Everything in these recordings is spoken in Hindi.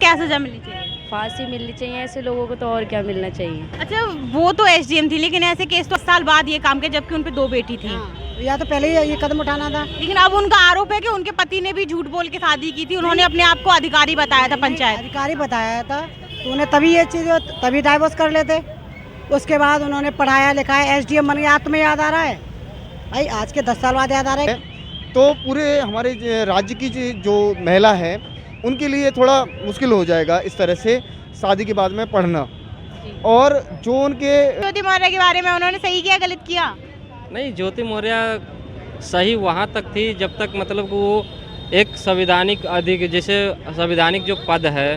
क्या सजा मिलनी चाहिए? फांसी मिलनी चाहिए ऐसे लोगों को, तो और क्या मिलना चाहिए। अच्छा, वो तो एसडीएम थी, लेकिन ऐसे केस तो 10 साल बाद ये काम किया, जबकि उन पे 2 बेटी थी। या तो पहले ही ये कदम उठाना था। लेकिन अब उनका आरोप है कि उनके पति ने भी झूठ बोल के शादी की थी, उन्होंने अपने आप को अधिकारी बताया था पंचायत। अधिकारी बताया था तो उन्हें तभी ये चीज़ तभी डाइवोर्स कर लेते। उसके बाद उन्होंने पढ़ाया लिखाया, एसडीएम बन गया। तुम्हें याद आ रहा है भाई, आज के 10 साल बाद याद आ रहा है। तो पूरे हमारे राज्य की जो महिला है उनके लिए थोड़ा मुश्किल हो जाएगा इस तरह से शादी के बाद में पढ़ना। और जो उनके ज्योति मौर्य के बारे में उन्होंने सही किया गलत किया? नहीं, ज्योति मौर्य सही वहाँ तक थी जब तक मतलब कि वो एक संवैधानिक जैसे संवैधानिक जो पद है,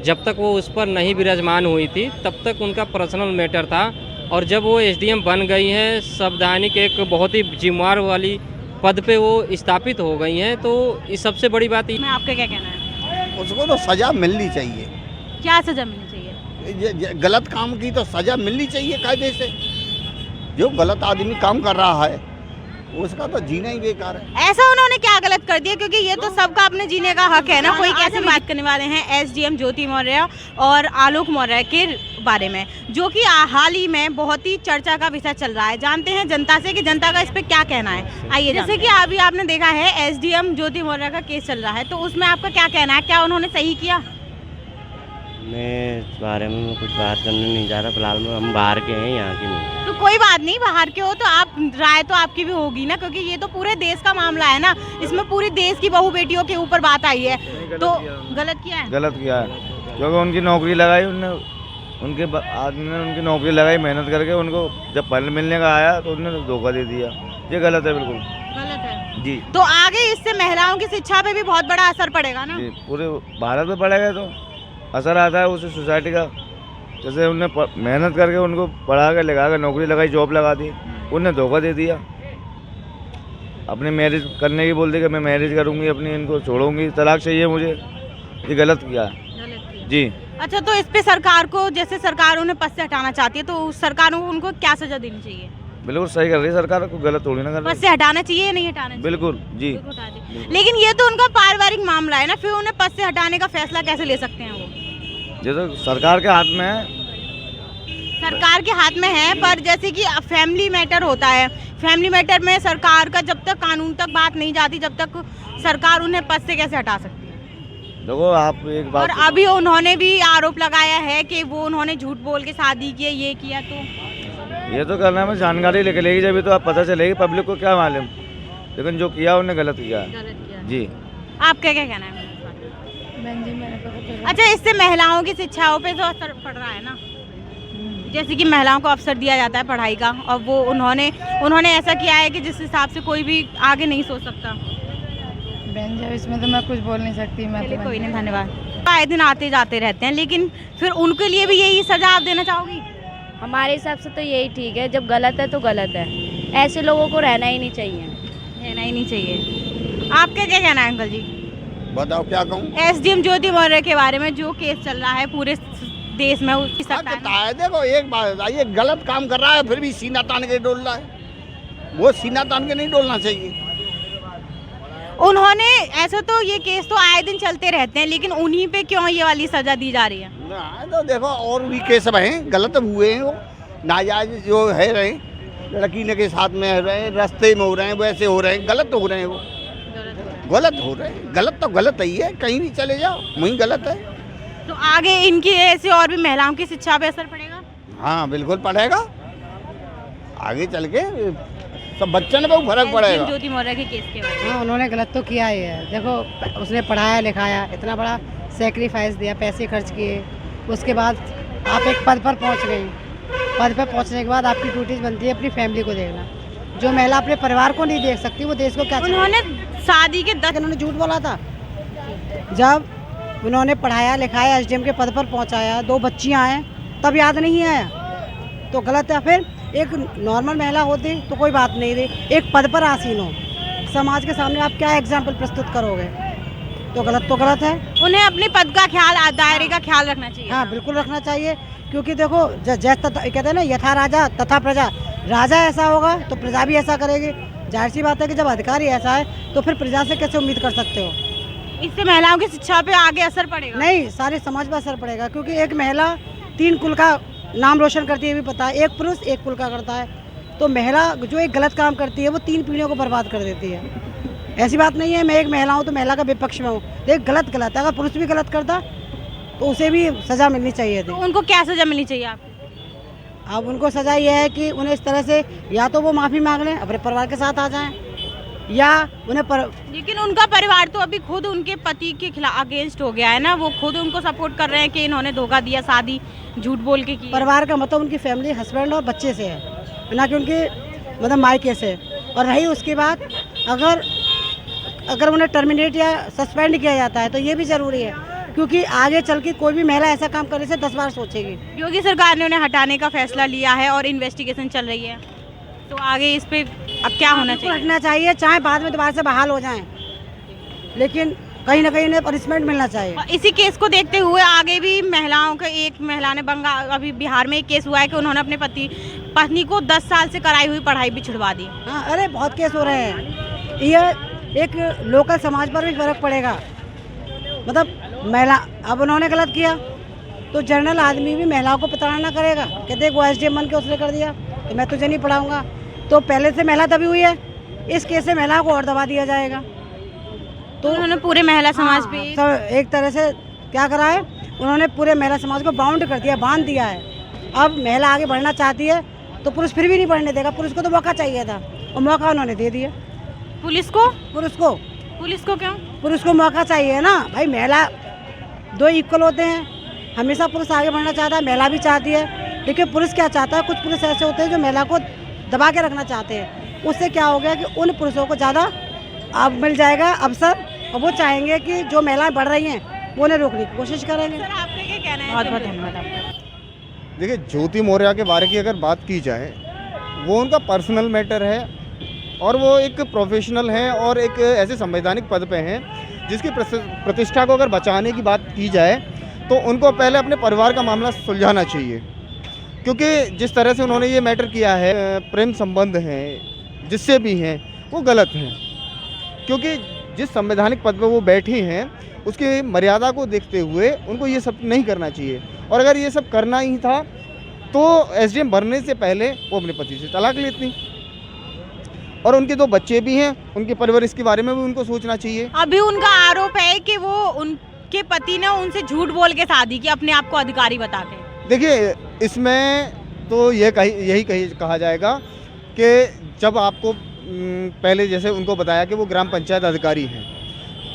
जब तक वो उस पर नहीं विराजमान हुई थी तब तक उनका पर्सनल मैटर था। और जब वो एसडीएम बन गई हैं, संवैधानिक एक बहुत ही जिम्मेवार वाली पद पे वो स्थापित हो गई हैं, तो इस सबसे बड़ी बात मैं आपका क्या कहना है? उसको तो सजा मिलनी चाहिए। क्या सजा मिलनी चाहिए? गलत काम की तो सजा मिलनी चाहिए कायदे से। जो गलत आदमी काम कर रहा है उसका तो जीना ही बेकार है। ऐसा उन्होंने क्या गलत कर दिया? क्योंकि ये तो सबका अपने जीने का हक है ना। कोई कैसे बात करने वाले हैं एसडीएम ज्योति मौर्य और आलोक मौर्य के बारे में, जो कि हाल ही में बहुत ही चर्चा का विषय चल रहा है। जानते हैं जनता से कि जनता का इस पे क्या कहना है। आइए, जैसे कि अभी आपने देखा है एसडीएम ज्योति मौर्य का केस चल रहा है, तो उसमें आपका क्या कहना है? क्या उन्होंने सही किया? मैं इस बारे में कुछ बात करने नहीं जा रहा, फिलहाल में हम बाहर के हैं, यहाँ के नहीं। तो कोई बात नहीं, बाहर के हो तो आप राय तो आपकी भी होगी ना, क्योंकि ये तो पूरे देश का मामला है ना। इसमें पूरी देश की बहू बेटियों के ऊपर बात आई है, तो गलत किया है। गलत किया है क्योंकि उनकी नौकरी लगाई, उनके आदमी ने उनकी नौकरी लगाई मेहनत करके। उनको जब फल मिलने का आया तो उन्होंने धोखा दे दिया। ये गलत है, बिल्कुल गलत है जी। तो आगे इससे महिलाओं की शिक्षा पे भी बहुत बड़ा असर पड़ेगा ना जी, पूरे भारत में पड़ेगा तो असर आता है उस सोसाइटी का। जैसे उनने मेहनत करके उनको पढ़ा के लगा के नौकरी लगाई, जॉब लगा दी, उनने धोखा दे दिया। अपनी मैरिज करने की बोल दी कि मैं मैरिज करूंगी अपनी, इनको छोड़ूंगी, तलाक चाहिए मुझे। ये गलत किया जी। अच्छा, तो इस पे सरकार को, जैसे सरकार उन्हें पद से हटाना चाहती है, तो उस सरकार को उनको क्या सजा देनी चाहिए? बिल्कुल सही कर रही है सरकार, को गलत थोड़ी ना कर रही पद से हटाना चाहिए या नहीं हटाना चाहिए? बिल्कुल जी। लेकिन ये तो उनका पारिवारिक मामला है ना, फिर उन्हें पद से हटाने का फैसला कैसे ले सकते हैं वो? ये तो सरकार के हाथ में है। सरकार के हाथ में है, पर जैसे कि फैमिली मैटर होता है, फैमिली मैटर में सरकार का जब तक कानून तक बात नहीं जाती, जब तक सरकार उन्हें पद से कैसे हटा सकती है? देखो आप एक बात, और अभी उन्होंने भी आरोप लगाया है कि वो उन्होंने झूठ बोल के शादी की, ये किया। तो ये तो करना में जानकारी निकलेगी जब तो आप पता चलेगी पब्लिक को, क्या मालूम। लेकिन जो किया उन्हें गलत किया जी। आपका क्या कहना है? अच्छा, इससे महिलाओं की शिक्षाओं पे तो असर पड़ रहा है ना। जैसे कि महिलाओं को अवसर दिया जाता है पढ़ाई का, और वो उन्होंने ऐसा किया है कि जिस हिसाब से कोई भी आगे नहीं सोच सकता। बहन जी, इसमें तो मैं कुछ बोल नहीं सकती। मैं कोई नहीं, धन्यवाद। आए दिन आते जाते रहते हैं, लेकिन फिर उनके लिए भी यही सजा आप देना चाहोगी? हमारे हिसाब से तो यही ठीक है, जब गलत है तो गलत है। ऐसे लोगों को रहना ही नहीं चाहिए। रहना ही नहीं चाहिए। आपका क्या कहना है अंकल जी? बताओ क्या कहूँ। एसडीएम ज्योति मौर्य के बारे में जो केस चल रहा है पूरे देश में, उसकी है देखो, एक बात, ये गलत काम कर रहा है फिर भी सीना तान के डोल रहा है। वो सीना तान के नहीं डोलना चाहिए। उन्होंने ऐसा, तो ये केस तो आए दिन चलते रहते हैं, लेकिन उन्हीं पे क्यों ये वाली सजा दी जा रही है? ना तो देखो, और भी केस हैं गलत हुए हैं, वो नाजायज जो है रहे, लड़की ने के साथ में रहे, रास्ते में हो रहे हैं, वैसे हो रहे हैं, गलत हो रहे हैं। वो गलत हो रहे हैं। गलत तो गलत ही है, कहीं भी चले जाओ वहीं गलत है। तो आगे इनकी ऐसे और भी महिलाओं की शिक्षा पे असर पड़ेगा? हाँ बिल्कुल पड़ेगा, आगे चल के सब बच्चों में फर्क पड़ेगा। ज्योति मौर्य के केस के बारे में। हाँ, उन्होंने गलत तो किया ही है। देखो, उसने पढ़ाया लिखाया, इतना बड़ा सेक्रीफाइस दिया, पैसे खर्च किए, उसके बाद आप एक पद पर पहुंच गई। पद पर पहुंचने के बाद आपकी ड्यूटीज बनती है अपनी फैमिली को देखना। जो महिला अपने परिवार को नहीं देख सकती, वो देश को क्या? उन्होंने शादी के 10 उन्होंने झूठ बोला था। जब उन्होंने पढ़ाया लिखाया, एसडीएम के पद पर पहुंचाया, 2 बच्चियां हैं, तब याद नहीं आया तो गलत है। फिर एक नॉर्मल महिला होती तो कोई बात नहीं थी, एक पद पर आसीन हो, समाज के सामने आप क्या एग्जाम्पल प्रस्तुत करोगे? तो गलत है। उन्हें अपने पद का ख्याल, दायरे का ख्याल रखना चाहिए। हाँ बिल्कुल रखना चाहिए, क्योंकि देखो कहते हैं ना, यथा राजा तथा प्रजा। राजा ऐसा होगा तो प्रजा भी ऐसा करेगी। जाहिर सी बात है कि जब अधिकारी ऐसा है तो फिर प्रजा से कैसे उम्मीद कर सकते हो? इससे महिलाओं की शिक्षा पे आगे असर पड़ेगा? नहीं, सारे समाज पर असर पड़ेगा, क्योंकि एक महिला 3 कुल का नाम रोशन करती है, ये भी पता है। एक पुरुष 1 कुल का करता है, तो महिला जो एक गलत काम करती है वो 3 पीढ़ियों को बर्बाद कर देती है। ऐसी बात नहीं है मैं एक महिला हूँ तो महिला का विपक्ष में हूँ, एक गलत है। अगर पुरुष भी गलत करता तो उसे भी सज़ा मिलनी चाहिए थी। तो उनको क्या सजा मिलनी चाहिए आपको? अब उनको सज़ा ये है कि उन्हें इस तरह से या तो वो माफ़ी मांग लें, अपने परिवार के साथ आ जाएं, या उन्हें लेकिन उनका परिवार तो अभी खुद उनके पति के खिलाफ अगेंस्ट हो गया है ना, वो खुद उनको सपोर्ट कर रहे हैं कि इन्होंने धोखा दिया, शादी झूठ बोल के की। परिवार का मतलब उनकी फैमिली, हस्बैंड और बच्चे से है, ना कि उनके मतलब मायके से। और रही उसकी बात, अगर उन्हें टर्मिनेट या सस्पेंड किया जाता है तो ये भी ज़रूरी है, क्योंकि आगे चल के कोई भी महिला ऐसा काम करने से 10 बार सोचेगी। योगी सरकार ने उन्हें हटाने का फैसला लिया है और इन्वेस्टिगेशन चल रही है, तो आगे इस पे अब क्या होना चाहिए? हटना चाहिए, चाहे बाद में दोबारा से बहाल हो जाएं, लेकिन कहीं ना कहीं इन्हें पनिशमेंट मिलना चाहिए। और इसी केस को देखते हुए आगे भी महिलाओं का, एक महिला ने अभी बिहार में एक केस हुआ है कि उन्होंने अपने पत्नी को 10 साल से कराई हुई पढ़ाई भी छुड़वा दी। हाँ, अरे बहुत केस हो रहे हैं। ये एक लोकल समाज पर भी फर्क पड़ेगा। मतलब महिला, अब उन्होंने गलत किया तो जनरल आदमी भी महिलाओं को प्रताड़ना करेगा, कहते हैं वो SDM बन के उसने कर दिया तो मैं तुझे नहीं पढ़ाऊंगा। तो पहले से महिला दबी हुई है, इस केस से महिला को और दबा दिया जाएगा। तो उन्होंने पूरे महिला समाज पे एक तरह से क्या करा है, उन्होंने पूरे महिला समाज को बाउंड कर दिया, बांध दिया है। अब महिला आगे बढ़ना चाहती है तो पुरुष फिर भी नहीं बढ़ने देगा। पुरुष को तो मौका चाहिए था और मौका उन्होंने दे दिया। पुलिस को क्यों? पुरुष को मौका चाहिए ना भाई, महिला 2 इक्वल होते हैं। हमेशा पुरुष आगे बढ़ना चाहता है, महिला भी चाहती है, लेकिन पुरुष क्या चाहता है, कुछ पुरुष ऐसे होते हैं जो महिला को दबा के रखना चाहते हैं। उससे क्या हो गया कि उन पुरुषों को ज़्यादा अब मिल जाएगा अवसर, और वो चाहेंगे कि जो महिलाएं बढ़ रही हैं वो उन्हें रोकने की कोशिश करेंगे। सर, आपका क्या कहना है? बहुत बहुत धन्यवाद आपका। देखिए, ज्योति मौर्य के बारे की अगर बात की जाए, वो उनका पर्सनल मैटर है और वो एक प्रोफेशनल हैं और एक ऐसे संवैधानिक पद पे हैं जिसकी प्रतिष्ठा को अगर बचाने की बात की जाए तो उनको पहले अपने परिवार का मामला सुलझाना चाहिए, क्योंकि जिस तरह से उन्होंने ये मैटर किया है, प्रेम संबंध हैं जिससे भी हैं, वो गलत हैं। क्योंकि जिस संवैधानिक पद पे वो बैठी हैं उसकी मर्यादा को देखते हुए उनको ये सब नहीं करना चाहिए। और अगर ये सब करना ही था तो SDM बनने से पहले वो अपने पति से तलाक लेती। और उनके 2 बच्चे भी हैं, उनके परवरिश के बारे में भी उनको सोचना चाहिए। अभी उनका आरोप है कि वो उनके पति ने उनसे झूठ बोल के शादी की, अपने आप को अधिकारी बता के। देखिए, इसमें तो यही कहा जाएगा कि जब आपको पहले जैसे उनको बताया कि वो ग्राम पंचायत अधिकारी हैं,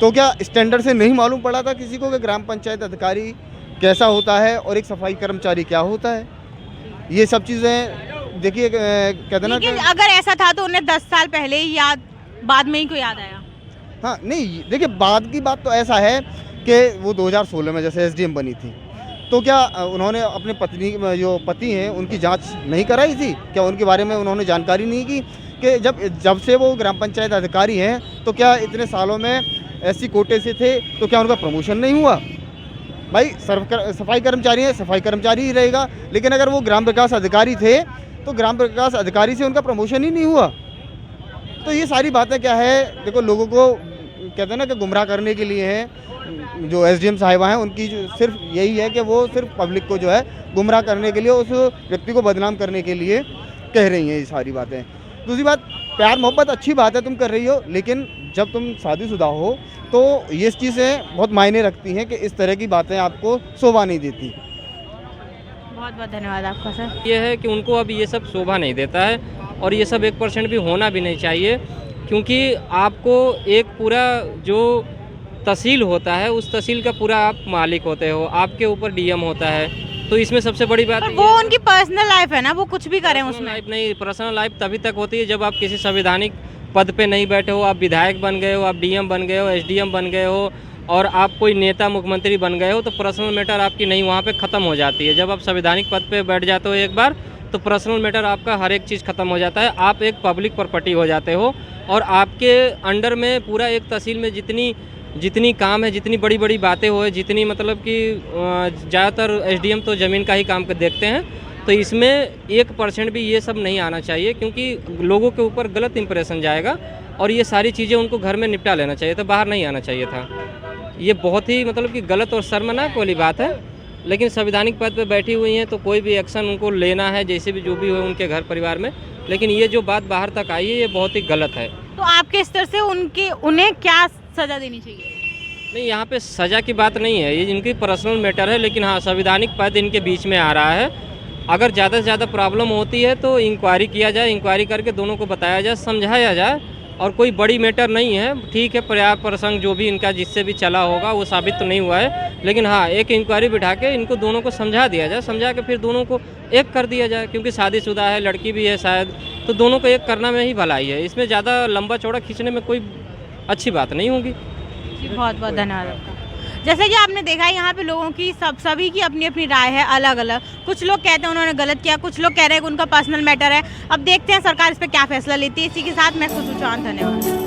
तो क्या स्टैंडर्ड से नहीं मालूम पड़ा था किसी को कि ग्राम पंचायत अधिकारी कैसा होता है और एक सफाई कर्मचारी क्या होता है? ये सब चीज़ें देखिए, कहते ना कि अगर ऐसा था तो उन्हें 10 साल पहले ही याद, बाद में ही को याद आया। हाँ, नहीं, देखिए बाद की बात तो ऐसा है कि वो 2016 में जैसे SDM बनी थी, तो क्या उन्होंने अपने पत्नी जो पति हैं उनकी जांच नहीं कराई थी? क्या उनके बारे में उन्होंने जानकारी नहीं की कि जब से वो ग्राम पंचायत अधिकारी हैं तो क्या इतने सालों में SC कोटे से थे तो क्या उनका प्रमोशन नहीं हुआ? भाई सफाई कर्मचारी है, सफाई कर्मचारी ही रहेगा। लेकिन अगर वो ग्राम विकास अधिकारी थे तो ग्राम विकास अधिकारी से उनका प्रमोशन ही नहीं हुआ। तो ये सारी बातें क्या है, देखो, लोगों को कहते हैं ना कि गुमराह करने के लिए हैं। जो SDM साहिबा हैं उनकी सिर्फ यही है कि वो सिर्फ पब्लिक को जो है गुमराह करने के लिए, उस व्यक्ति को बदनाम करने के लिए कह रही हैं ये सारी बातें। दूसरी बात, प्यार मोहब्बत अच्छी बात है तुम कर रही हो, लेकिन जब तुम शादीशुदा हो तो ये चीज़ें बहुत मायने रखती हैं कि इस तरह की बातें आपको शोभा नहीं देती। बहुत बहुत धन्यवाद आपका सर। ये है कि उनको अब ये सब शोभा नहीं देता है और ये सब 1% भी होना भी नहीं चाहिए, क्योंकि आपको एक पूरा जो तहसील होता है उस तहसील का पूरा आप मालिक होते हो, आपके ऊपर DM होता है। तो इसमें सबसे बड़ी बात वो उनकी पर्सनल लाइफ है ना, वो कुछ भी करें उसमें। लाइफ नहीं, पर्सनल लाइफ तभी तक होती है जब आप किसी संवैधानिक पद पे नहीं बैठे हो, आप विधायक बन गए हो, आप DM बन गए हो, SDM बन गए हो और आप कोई नेता मुख्यमंत्री बन गए हो, तो पर्सनल मैटर आपकी नहीं वहाँ पे ख़त्म हो जाती है। जब आप संवैधानिक पद पे बैठ जाते हो एक बार, तो पर्सनल मैटर आपका हर एक चीज़ ख़त्म हो जाता है। आप एक पब्लिक प्रॉपर्टी हो जाते हो और आपके अंडर में पूरा एक तहसील में जितनी काम है, जितनी बड़ी बड़ी बातें हो, जितनी मतलब कि ज़्यादातर SDM तो ज़मीन का ही काम देखते हैं, तो इसमें 1% भी ये सब नहीं आना चाहिए, क्योंकि लोगों के ऊपर गलत इंप्रेशन जाएगा और ये सारी चीज़ें उनको घर में निपटा लेना चाहिए था, बाहर नहीं आना चाहिए था। ये बहुत ही मतलब कि गलत और शर्मनाक वाली बात है। लेकिन संवैधानिक पद पे बैठी हुई हैं तो कोई भी एक्शन उनको लेना है, जैसे भी जो भी हो उनके घर परिवार में। लेकिन ये जो बात बाहर तक आई है ये बहुत ही गलत है। तो आपके स्तर से उन्हें क्या सजा देनी चाहिए? नहीं, यहाँ पे सज़ा की बात नहीं है, ये इनकी पर्सनल मैटर है। लेकिन हाँ, संवैधानिक पद इनके बीच में आ रहा है। अगर ज़्यादा से ज़्यादा प्रॉब्लम होती है तो इंक्वायरी किया जाए, इंक्वायरी करके दोनों को बताया जाए, समझाया जाए। और कोई बड़ी मैटर नहीं है, ठीक है, पर्याप्त प्रसंग जो भी इनका जिससे भी चला होगा वो साबित तो नहीं हुआ है। लेकिन हाँ, एक इंक्वायरी बिठा के इनको दोनों को समझा दिया जाए, समझा के फिर दोनों को एक कर दिया जाए। क्योंकि शादीशुदा है, लड़की भी है शायद, तो दोनों को एक करना में ही भलाई है। इसमें ज़्यादा लंबा चौड़ा खींचने में कोई अच्छी बात नहीं होगी। जी, बहुत बहुत धन्यवाद आपका। जैसे कि आपने देखा है यहाँ पे लोगों की सभी की अपनी अपनी राय है अलग अलग। कुछ लोग कहते हैं उन्होंने गलत किया, कुछ लोग कह रहे हैं कि उनका पर्सनल मैटर है। अब देखते हैं सरकार इस पर क्या फैसला लेती है। इसी के साथ मैं खुशबू चौहान, धन्यवाद।